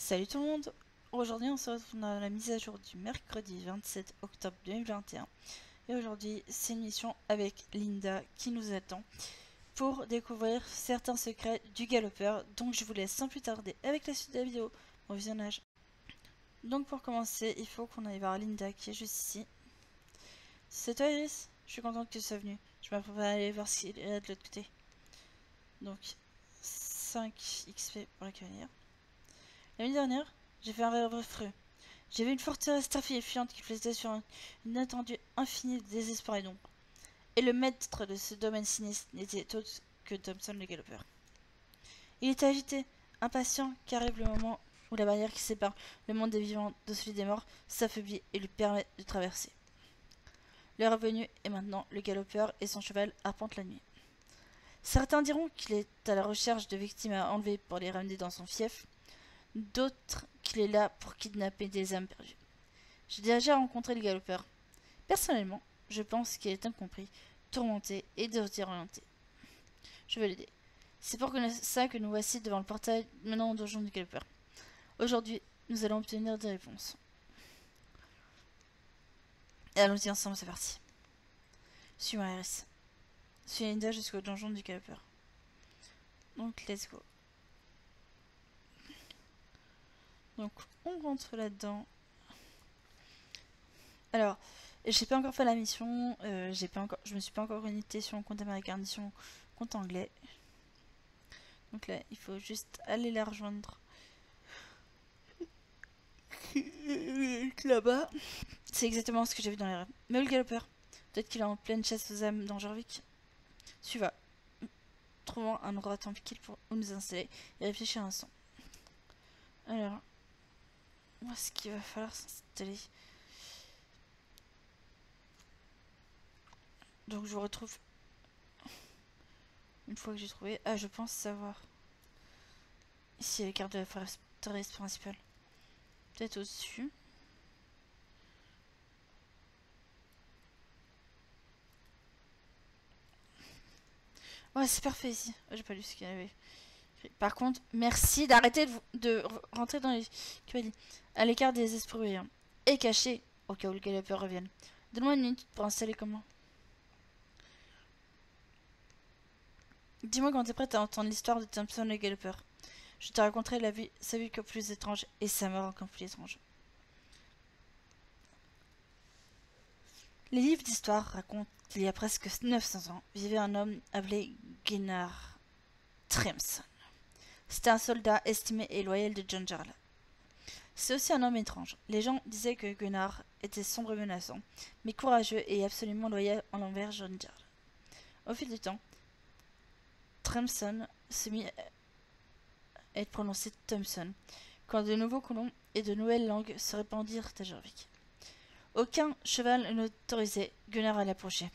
Salut tout le monde. Aujourd'hui on se retrouve dans la mise à jour du mercredi 27 octobre 2021. Et aujourd'hui c'est une mission avec Linda qui nous attend pour découvrir certains secrets du galopeur. Donc je vous laisse sans plus tarder avec la suite de la vidéo. Bon visionnage. Donc pour commencer il faut qu'on aille voir Linda qui est juste ici. C'est toi Iris? Je suis contente que tu sois venue. Je m'apprête à aller voir ce qu'il y a de l'autre côté. Donc 5 XP pour la cavalière. L'année dernière, j'ai fait un rêve affreux. J'ai vu une forteresse terrifiante qui flottait sur une étendue infinie de désespoir et d'ombre. Et le maître de ce domaine sinistre n'était autre que Thompson le galopeur. Il était agité, impatient, qu'arrive le moment où la barrière qui sépare le monde des vivants de celui des morts s'affaiblit et lui permet de traverser. L'heure est venue et maintenant le galopeur et son cheval arpentent la nuit. Certains diront qu'il est à la recherche de victimes à enlever pour les ramener dans son fief. D'autres qu'il est là pour kidnapper des âmes perdues. J'ai déjà rencontré le galopeur. Personnellement, je pense qu'il est incompris, tourmenté et désorienté. Je vais l'aider. C'est pour ça que nous voici devant le portail menant au donjon du galopeur. Aujourd'hui, nous allons obtenir des réponses. Et allons-y ensemble, c'est parti. Suis-moi, Iris. Suis Linda jusqu'au donjon du galopeur. Donc, let's go. Donc on rentre là-dedans. Alors, j'ai pas encore fait la mission, je me suis pas encore connecté sur mon compte américain ni sur mon compte anglais. Donc là, il faut juste aller la rejoindre là-bas. C'est exactement ce que j'ai vu dans les rêves. Mais où le galopeur? Peut-être qu'il est en pleine chasse aux âmes dans Jorvik. Suivant. Trouvons un endroit tranquille pour nous installer et réfléchir un instant. Alors, où est-ce qu'il va falloir s'installer? Donc je vous retrouve une fois que j'ai trouvé. Ah, je pense savoir. Ici, la carte de la forteresse principale. Peut-être au-dessus. Ouais, c'est parfait ici. J'ai pas lu ce qu'il y avait. Par contre, merci d'arrêter de rentrer dans les cavaliers. À l'écart des esprits brillants. Et caché, au cas où le galopeur revienne. Donne-moi une minute pour installer comment. Dis-moi quand t'es prête à entendre l'histoire de Thompson le galopeur. Je te raconterai sa vie encore plus étrange et sa mort encore plus étrange. Les livres d'histoire racontent qu'il y a presque 900 ans vivait un homme appelé Gunnar Trimson. C'était un soldat estimé et loyal de John Jarl. C'est aussi un homme étrange. Les gens disaient que Gunnar était sombre et menaçant, mais courageux et absolument loyal envers John Jarl. Au fil du temps, Trimson se mit à être prononcé Thompson, quand de nouveaux colons et de nouvelles langues se répandirent à Jorvik. Aucun cheval n'autorisait Gunnar à l'approcher.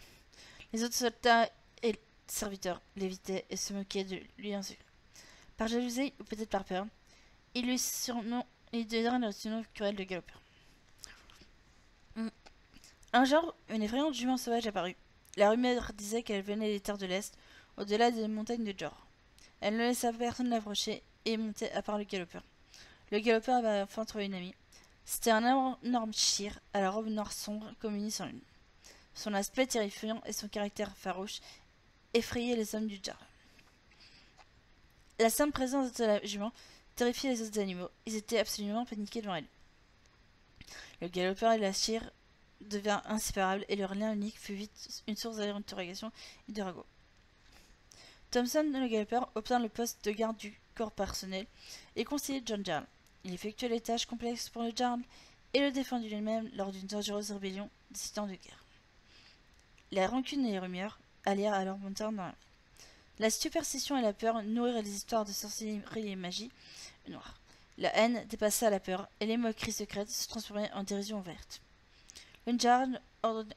Les autres soldats et serviteurs l'évitaient et se moquaient de lui en secret. Par jalousie ou peut-être par peur, il donnèrent le surnom cruel de galopeur. Un jour, une effrayante jument sauvage apparut. La rumeur disait qu'elle venait des terres de l'Est, au-delà des montagnes de Jor. Elle ne laissa personne l'approcher et montait à part le galopeur. Le galopeur avait enfin trouvé une amie. C'était un énorme chir à la robe noire sombre comme une sans lune. Son aspect terrifiant et son caractère farouche effrayaient les hommes du Jarl. La simple présence de la jument terrifiait les autres animaux. Ils étaient absolument paniqués devant elle. Le galopeur et la chire devinrent inséparables et leur lien unique fut vite une source d'interrogation et de ragots. Thompson, le galopeur, obtint le poste de garde du corps personnel et conseiller de John Jarl. Il effectuait les tâches complexes pour le Jarl et le défendit lui-même lors d'une dangereuse rébellion décidant de guerre. La rancune et les rumeurs allièrent alors monter dans la... La superstition et la peur nourrirent les histoires de sorcellerie et magie noire. La haine dépassa la peur et les moqueries secrètes se transformaient en dérision ouverte. Le Jarl ordonna...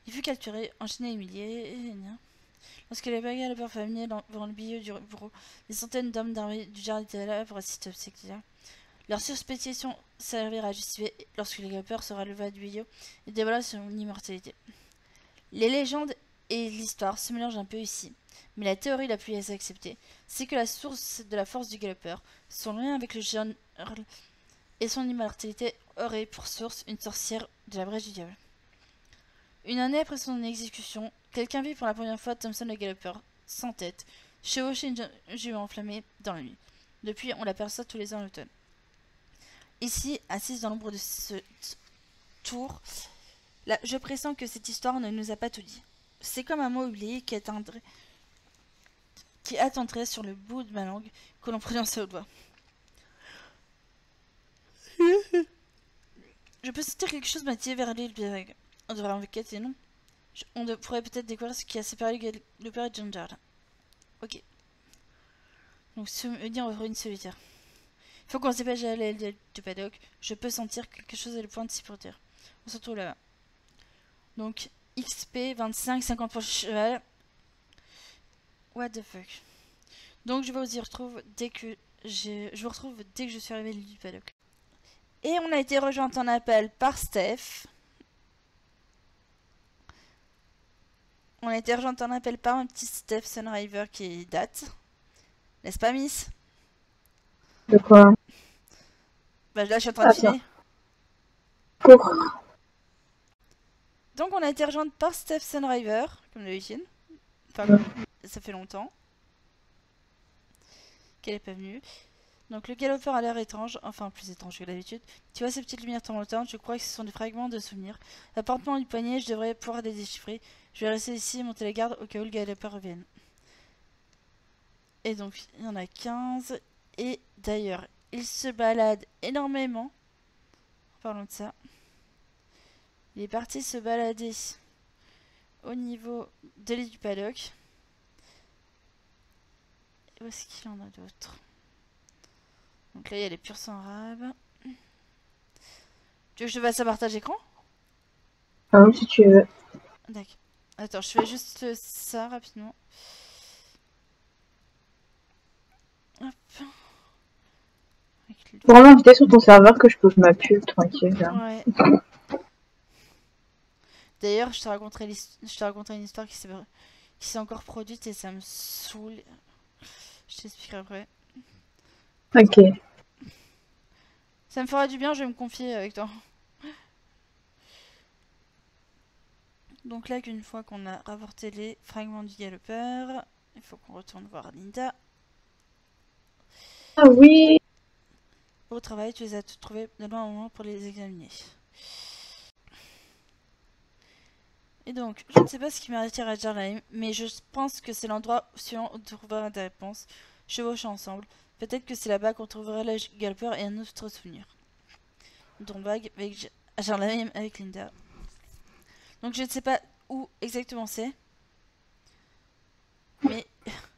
Il fut capturé, enchaîné et humilié... Lorsque les galopeurs venaient devant le milieu du bureau, des centaines d'hommes d'armée du Jarl étaient là pour assister au spectacle. Leur suspicion servirent à justifier lorsque le galopeur se releva du milieu et dévoila son immortalité. Les légendes et l'histoire se mélangent un peu ici. Mais la théorie la plus acceptée, c'est que la source de la force du galopeur, son lien avec le Jarl et son immortalité aurait pour source une sorcière de la brèche du diable. Une année après son exécution, quelqu'un vit pour la première fois Thompson le galopeur, sans tête, chevaucher une jument enflammée dans la nuit. Depuis, on l'aperçoit tous les ans à l'automne. Ici, assise dans l'ombre de ce tour, là, je pressens que cette histoire ne nous a pas tout dit. C'est comme un mot oublié qui attendrait sur le bout de ma langue que l'on prononçait au doigt. Je peux sentir quelque chose m'attirer vers l'île Béreg. On devrait l'enquêter, non? On pourrait peut-être découvrir ce qui a séparé le père et John Jarl. Ok. Donc, souvenir en ruine solitaire. Il faut qu'on se dépêche à l'aile du paddock. Je peux sentir quelque chose à le point de s'y porter. On se retrouve là-bas. Donc, XP 25, 50 pour le cheval. What the fuck. Donc, je vous retrouve dès que je suis arrivé à l'île du paddock. Et on a été rejoint en appel par Steph. On a été rejoint en appel par un petit Steph Sunriver qui date. N'est-ce pas, Miss? De quoi? Bah là, je suis en train de filer. Pour... Donc, on a été rejoint par Steph Sunriver, comme d'habitude. Enfin, ça fait longtemps qu'elle est pas venue. Donc, le galopeur a l'air étrange, enfin plus étrange que d'habitude. Tu vois ces petites lumières tournoyantes, je crois que ce sont des fragments de souvenirs. Apporte-moi du poignet, je devrais pouvoir les déchiffrer. Je vais rester ici et monter les gardes au cas où le galopeur revienne. Et donc, il y en a 15. Et d'ailleurs, il se balade énormément. Parlons de ça. Il est parti se balader au niveau de l'île du paddock. Et où est-ce qu'il en a d'autres? Donc là, il y a les purs sang arabes. Tu veux que je te fasse un partage écran? Ah oui, si tu veux. D'accord. Attends, je fais juste ça rapidement. Hop. Pour m'inviter sur ton serveur que je pose ma pub tranquille. Là. Ouais. D'ailleurs, je te raconterai une histoire qui s'est encore produite et ça me saoule. Je t'expliquerai après. Ok. Ça me fera du bien, je vais me confier avec toi. Donc là, qu'une fois qu'on a rapporté les fragments du galopeur, il faut qu'on retourne voir Linda. Ah oui. Au travail, tu les as trouvés de loin un moment pour les examiner. Et donc, je ne sais pas ce qui m'attire à Jarlaim, mais je pense que c'est l'endroit suivant où on trouvera des réponses, chevauchant ensemble. Peut-être que c'est là-bas qu'on trouvera le galopeur et un autre souvenir. Une vague avec Jarlaim avec Linda. Donc je ne sais pas où exactement c'est. Mais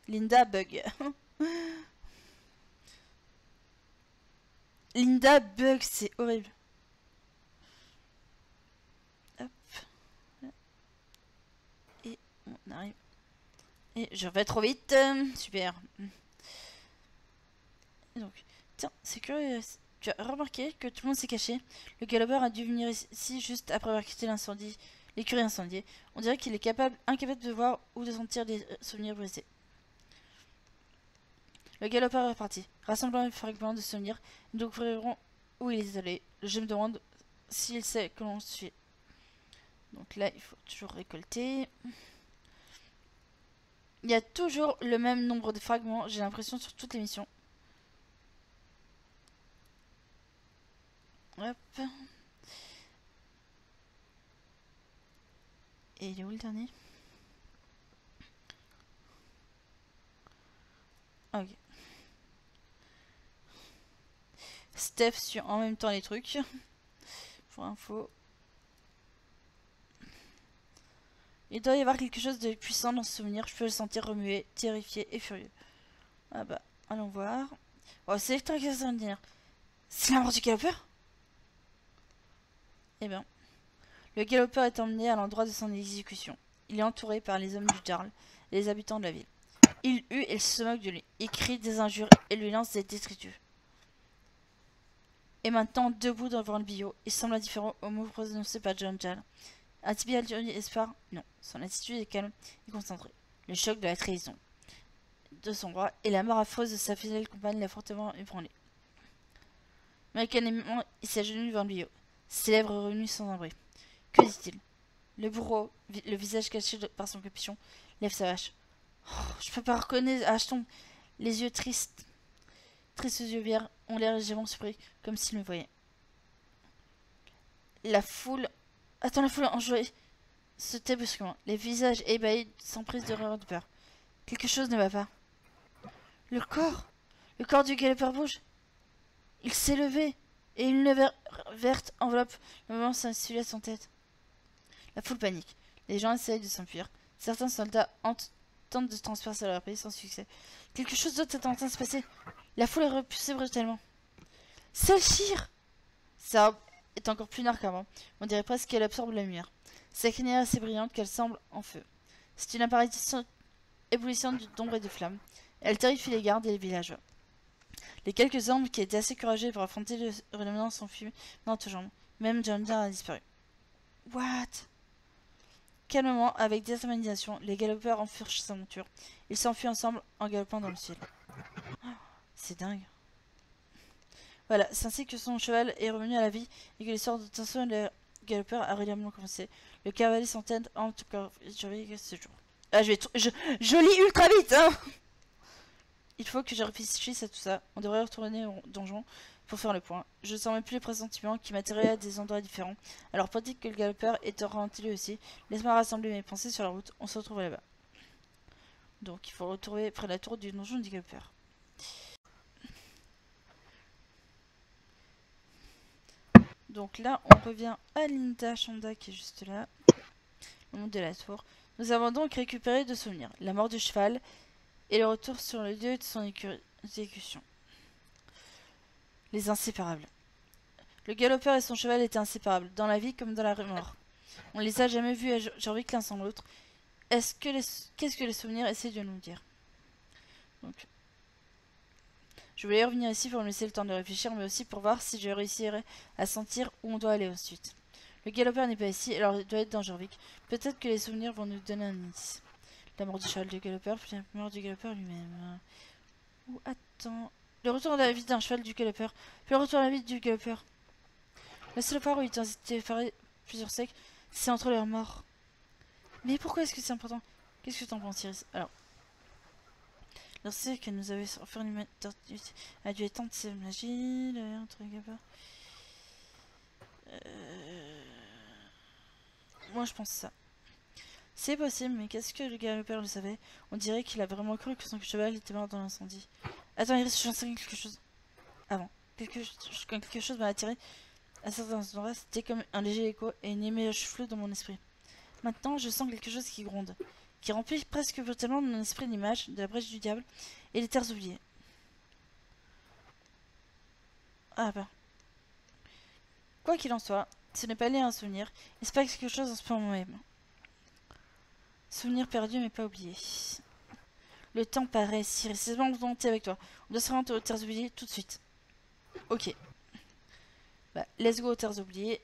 Linda bug. Linda bug, c'est horrible. Hop. Et on arrive. Et je vais trop vite. Super. Donc, tiens, c'est curieux. Tu as remarqué que tout le monde s'est caché. Le galopeur a dû venir ici juste après avoir quitté l'incendie, l'écurie incendiée. On dirait qu'il est incapable de voir ou de sentir des souvenirs brisés. Le galopeur est parti, rassemblant les fragments de souvenirs. Nous découvrirons où il est allé. Je me demande s'il sait que l'on suit. Donc là, il faut toujours récolter. Il y a toujours le même nombre de fragments, j'ai l'impression, sur toutes les missions. Hop. Et il est où le dernier? Ok. Steph suit en même temps les trucs. Pour info. Il doit y avoir quelque chose de puissant dans ce souvenir. Je peux le sentir remuer, terrifié et furieux. Ah bah, allons voir. Oh, c'est extraordinaire. C'est la mort du galopeur? Eh bien, le galopeur est emmené à l'endroit de son exécution. Il est entouré par les hommes du Jarl et les habitants de la ville. Il hue et se moque de lui. Il crie des injures et lui lance des détritus. Et maintenant, debout devant le billot, il semble indifférent aux mots prononcés par John Jarl. Un tibial du espoir? Non. Son attitude est calme et concentrée. Le choc de la trahison de son roi et la mort affreuse de sa fidèle compagne l'a fortement ébranlé. Mécaniquement, il s'agenouille devant lui, ses lèvres revenues sans un bruit. Que dit-il? Le bourreau, le visage caché par son capuchon, lève sa vache. Oh, je peux pas reconnaître Ashton. Les yeux tristes aux yeux verts, ont l'air légèrement surpris, comme s'il me voyait. La foule enjouée se tait brusquement. Les visages ébahis s'emprisent d'horreur et de peur. Quelque chose ne va pas. Le corps du galopeur bouge. Il s'est levé, et une lueur verte enveloppe le moment s'insuffle à son tête. La foule panique. Les gens essayent de s'enfuir. Certains soldats tentent de transpercer leur pays sans succès. Quelque chose d'autre est en train de se passer. La foule est repoussée brutalement. Selchir! Sa robe est encore plus noire qu'avant. On dirait presque qu'elle absorbe la lumière. Sa crinière est assez brillante qu'elle semble en feu. C'est une apparition éblouissante d'ombre et de flammes. Elle terrifie les gardes et les villageois. Les quelques hommes qui étaient assez courageux pour affronter le renommement s'enfuient dans toutes jambes. Même John Deere a disparu. What? Calmement, avec détermination, les galopeurs enfourchent sa monture. Ils s'enfuient ensemble en galopant dans le ciel. Oh, c'est dingue. Voilà, c'est ainsi que son cheval est revenu à la vie et que l'histoire de Tinson et le galopeur a régulièrement commencé. Le cavalier sans tête a encore survécu ce jour. Ah, je lis ultra vite, hein. Il faut que je réfléchisse à tout ça. On devrait retourner au donjon pour faire le point. Je sens même plus les pressentiments qui m'attiraient à des endroits différents. Alors, pratique que le galopeur est ralenti lui aussi. Laisse-moi rassembler mes pensées sur la route. On se retrouve là-bas. Donc, il faut retrouver près de la tour du donjon du galopeur. Donc là, on revient à Linda Shonda qui est juste là, au monde de la tour. Nous avons donc récupéré 2 souvenirs. La mort du cheval et le retour sur le lieu de son exécution. Les inséparables. Le galopeur et son cheval étaient inséparables, dans la vie comme dans la mort. On ne les a jamais vus à Jorvik l'un sans l'autre. Qu'est-ce que les souvenirs essaient de nous dire? Donc, je voulais revenir ici pour me laisser le temps de réfléchir, mais aussi pour voir si je réussirais à sentir où on doit aller ensuite. Le galopeur n'est pas ici, alors il doit être dans Jorvik. Peut-être que les souvenirs vont nous donner un indice. La mort du cheval du galopeur, puis la mort du galopeur lui-même. Ou attends... Le retour à la vie d'un cheval du galopeur, puis le retour à la vie du galopeur. La seule part où il a été effaré plusieurs siècles, c'est entre leurs morts. Mais pourquoi est-ce que c'est important? Qu'est-ce que t'en penses, Iris? Alors... Lorsque nous avait offert une a dû étendre ses magies, entre les galopeurs. Moi je pense ça. C'est possible, mais qu'est-ce que le galopeur le savait? On dirait qu'il a vraiment cru que son cheval était mort dans l'incendie. Attends, Iris, j'en sais quelque chose. Avant. Quand quelque chose m'a attiré à certains endroits, c'était comme un léger écho et une image floue dans mon esprit. Maintenant, je sens quelque chose qui gronde, qui remplit presque brutalement mon esprit l'image de la brèche du diable et les terres oubliées. Ah bah. Quoi qu'il en soit, ce n'est pas lié à un souvenir, il se passe quelque chose en ce moment même. Souvenir perdu mais pas oublié. Le temps paraît si récemment volonté avec toi. On doit se rendre aux terres oubliées tout de suite. Ok. Bah, let's go aux terres oubliées.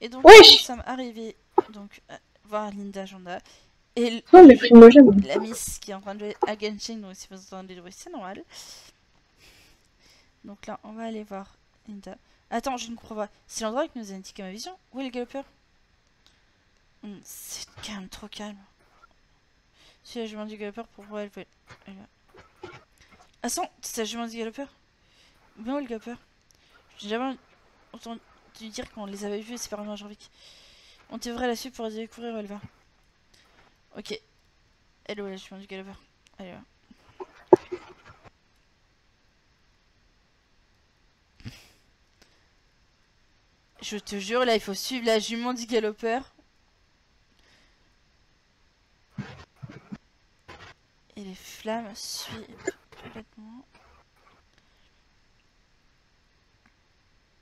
Et donc, nous sommes arrivés donc, à voir Linda Shonda. Et la Miss qui est en train de jouer à Genshin, donc si vous entendez du bruit, c'est normal. Donc là, on va aller voir Linda. Attends, je ne crois pas. C'est l'endroit qui nous a indiqué ma vision. Où est le galopeur? C'est calme, trop calme. C'est la jument du galopeur pour pouvoir élever. Ah, c'est la jument du galopeur? Bien où le galopeur? J'ai jamais entendu dire qu'on les avait vus séparément à Jorvik. On devrait la suivre pour découvrir où elle va. Ok. Elle est où la jument du galopeur? Elle est là. Je te jure, là, il faut suivre la jument du galopeur. Et les flammes suivent complètement.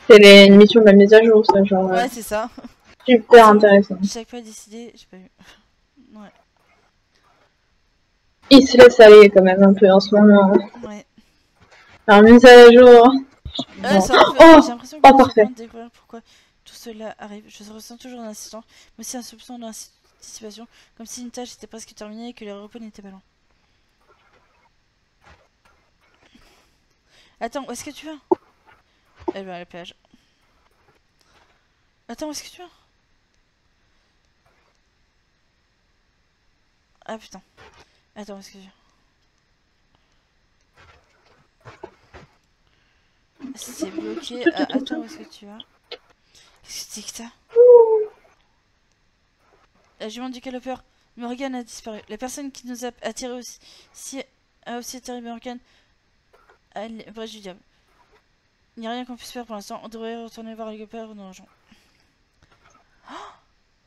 C'est une mission de la mise à jour, ça, genre. Ouais, c'est ça. Super intéressant. Chaque fois décidé, j'ai pas eu. Ouais. Il se laisse aller quand même un peu en ce moment. Ouais. Alors, mise à jour. Bon. J'ai l'impression que parfait. de découvrir pourquoi tout cela arrive, je ressens toujours un insistant, mais aussi un soupçon d'anticipation, comme si une tâche était presque terminée et que le repos n'était pas loin. Attends, où est-ce que tu vas? Elle va à la plage. Attends, où est-ce que tu vas? Ah putain. Attends, où est-ce que tu vas? C'est bloqué. Ah, attends, où est-ce que tu vas? Qu'est-ce que c'est que ça? La jument du galopeur. Morgan a disparu. La personne qui nous a attiré a aussi atterri Morgan à l'brèche du diable. Il n'y a rien qu'on puisse faire pour l'instant. On devrait retourner voir le galopeur dans le gens.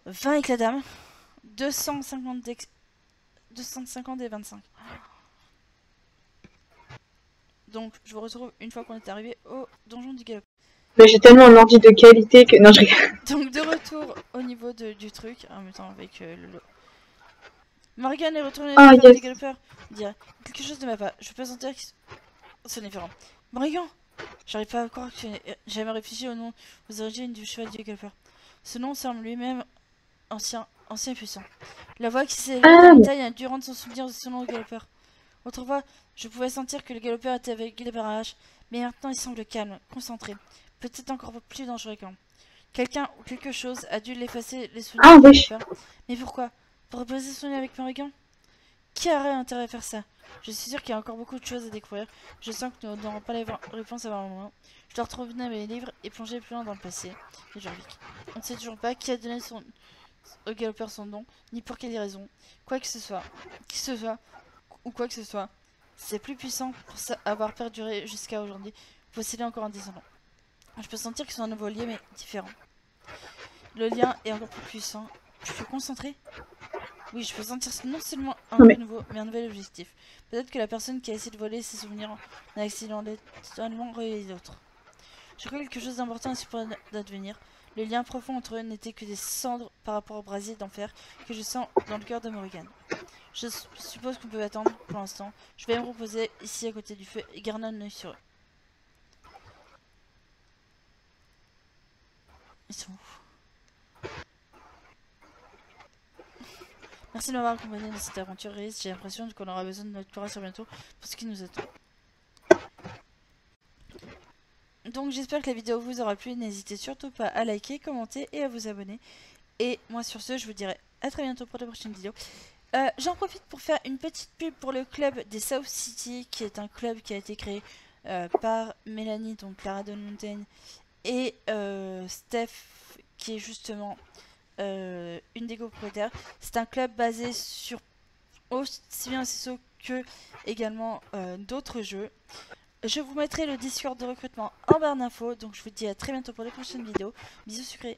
20 avec la dame. 250 et 25. Donc, je vous retrouve une fois qu'on est arrivé au donjon du galopeur. Mais j'ai tellement un ordi de qualité que... Non, je rigole. Donc, de retour au niveau du truc, en même temps avec le... Morgan est retourné Ah, vers yes. le galopeur. Il dirait quelque chose ne va pas. Je peux sentir que c'est différent. Morgan! J'arrive pas à croire que tu n'aies jamais réfléchi au nom aux origines du cheval du galopeur. Ce nom semble lui-même ancien et puissant. La voix qui s'est élevée dans la montagne a dû rendre son souvenir de ce nom au galopeur. Autrefois, je pouvais sentir que le galopeur était guidé par un hache, mais maintenant il semble calme, concentré. Peut-être encore plus dangereux qu'avant. Quelqu'un ou quelque chose a dû l'effacer les souvenirs du galopeur. Mais pourquoi? Pour reposer son lien avec Morgan? Qui aurait intérêt à faire ça? Je suis sûr qu'il y a encore beaucoup de choses à découvrir. Je sens que nous n'aurons pas les réponses avant un moment. Je dois retourner mes livres et plonger plus loin dans le passé de Jorvik. On ne sait toujours pas qui a donné au galopeur son nom, ni pour quelle raison. Quoi que ce soit, qui ce soit, ou quoi que ce soit, c'est plus puissant pour avoir perduré jusqu'à aujourd'hui, posséder encore un descendant. Je peux sentir qu'ils sont un nouveau lié, mais différent. Le lien est encore plus puissant. Je peux concentrer? Oui, je peux sentir non seulement un peu nouveau, mais un nouvel objectif. Peut-être que la personne qui a essayé de voler ses souvenirs en a accidentellement relié d'autres. Je crois que quelque chose d'important est supposé d'advenir. Le lien profond entre eux n'était que des cendres par rapport au brasier d'enfer que je sens dans le cœur de Morgan. Je suppose qu'on peut attendre pour l'instant. Je vais me reposer ici à côté du feu et garder un œil sur eux. Ils sont où? Merci de m'avoir accompagné dans cette aventure réaliste. J'ai l'impression qu'on aura besoin de notre courage bientôt pour ce qui nous attend. Donc j'espère que la vidéo vous aura plu. N'hésitez surtout pas à liker, commenter et à vous abonner. Et moi sur ce, je vous dirai à très bientôt pour de prochaines vidéos. J'en profite pour faire une petite pub pour le club des South City, qui est un club qui a été créé par Mélanie, donc Clara de Mountain, et Steph, qui est justement une des copropriétaires. C'est un club basé sur aussi bien CSO que également d'autres jeux. Je vous mettrai le Discord de recrutement en barre d'infos. Donc je vous dis à très bientôt pour les prochaines vidéos. Bisous sucrés.